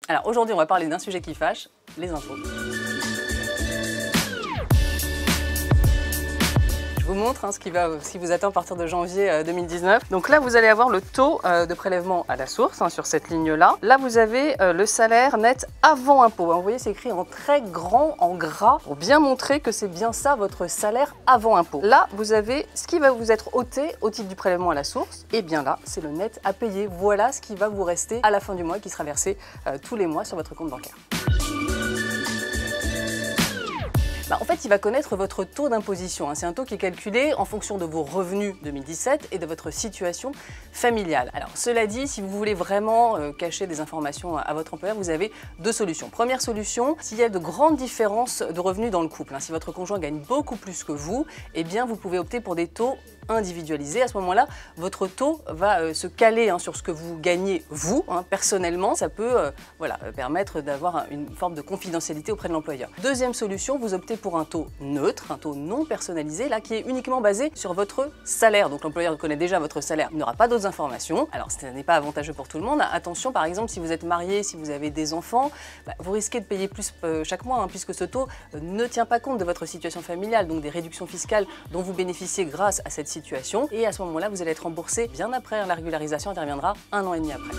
Alors aujourd'hui, on va parler d'un sujet qui fâche, les impôts. Je vous montre ce qui vous attend à partir de janvier 2019. Donc là, vous allez avoir le taux de prélèvement à la source sur cette ligne-là. Là, vous avez le salaire net avant impôt. Vous voyez, c'est écrit en très grand, en gras, pour bien montrer que c'est bien ça, votre salaire avant impôt. Là, vous avez ce qui va vous être ôté au titre du prélèvement à la source. Et bien là, c'est le net à payer. Voilà ce qui va vous rester à la fin du mois, qui sera versé tous les mois sur votre compte bancaire. En fait, il va connaître votre taux d'imposition. C'est un taux qui est calculé en fonction de vos revenus 2017 et de votre situation familiale. Alors, cela dit, si vous voulez vraiment cacher des informations à votre employeur, vous avez deux solutions. Première solution, s'il y a de grandes différences de revenus dans le couple, si votre conjoint gagne beaucoup plus que vous, eh bien, vous pouvez opter pour des taux individualisés. À ce moment-là, votre taux va se caler sur ce que vous gagnez vous, personnellement. Ça peut permettre d'avoir une forme de confidentialité auprès de l'employeur. Deuxième solution, vous optez pour un taux neutre, un taux non personnalisé, qui est uniquement basé sur votre salaire. Donc l'employeur connaît déjà votre salaire, il n'aura pas d'autres informations. Alors ce n'est pas avantageux pour tout le monde. Attention, par exemple, si vous êtes marié, si vous avez des enfants, vous risquez de payer plus chaque mois, puisque ce taux ne tient pas compte de votre situation familiale, donc des réductions fiscales dont vous bénéficiez grâce à cette situation. Et à ce moment-là, vous allez être remboursé bien après. La régularisation interviendra 1 an et demi après.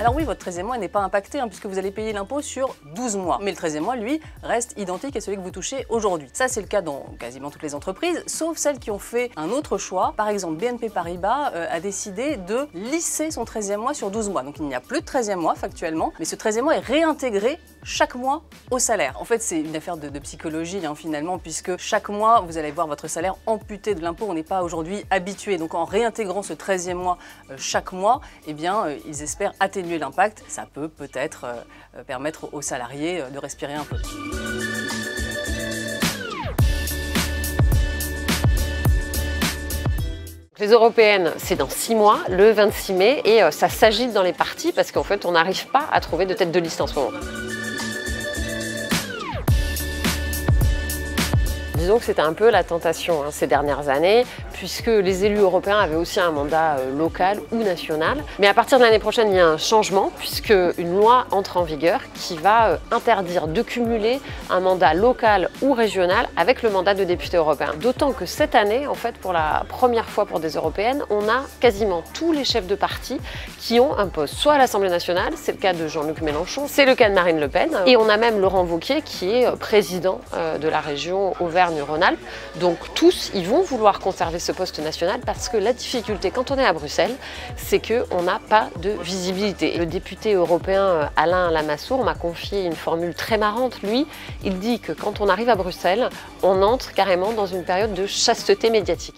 Alors oui, votre 13e mois n'est pas impacté puisque vous allez payer l'impôt sur 12 mois. Mais le 13e mois, lui, reste identique à celui que vous touchez aujourd'hui. Ça, c'est le cas dans quasiment toutes les entreprises, sauf celles qui ont fait un autre choix. Par exemple, BNP Paribas a décidé de lisser son 13e mois sur 12 mois. Donc il n'y a plus de 13e mois factuellement, mais ce 13e mois est réintégré chaque mois au salaire. En fait, c'est une affaire de psychologie finalement, puisque chaque mois, vous allez voir votre salaire amputé de l'impôt. On n'est pas aujourd'hui habitué. Donc en réintégrant ce 13e mois chaque mois, eh bien, ils espèrent atténuer l'impact. Ça peut peut-être permettre aux salariés de respirer un peu. Les européennes, c'est dans 6 mois, le 26 mai, et ça s'agite dans les partis parce qu'en fait, on n'arrive pas à trouver de tête de liste en ce moment. Disons que c'était un peu la tentation ces dernières années, puisque les élus européens avaient aussi un mandat local ou national. Mais à partir de l'année prochaine, il y a un changement, puisque une loi entre en vigueur qui va interdire de cumuler un mandat local ou régional avec le mandat de député européen. D'autant que cette année, en fait, pour la première fois pour des européennes, on a quasiment tous les chefs de parti qui ont un poste, soit à l'Assemblée nationale, c'est le cas de Jean-Luc Mélenchon, c'est le cas de Marine Le Pen, et on a même Laurent Wauquiez qui est président de la région Auvergne-Rhône-Alpes. Donc tous, ils vont vouloir conserver ce poste national parce que la difficulté quand on est à Bruxelles, c'est qu'on n'a pas de visibilité. Le député européen Alain Lamassoure m'a confié une formule très marrante. Lui, il dit que quand on arrive à Bruxelles, on entre carrément dans une période de chasteté médiatique.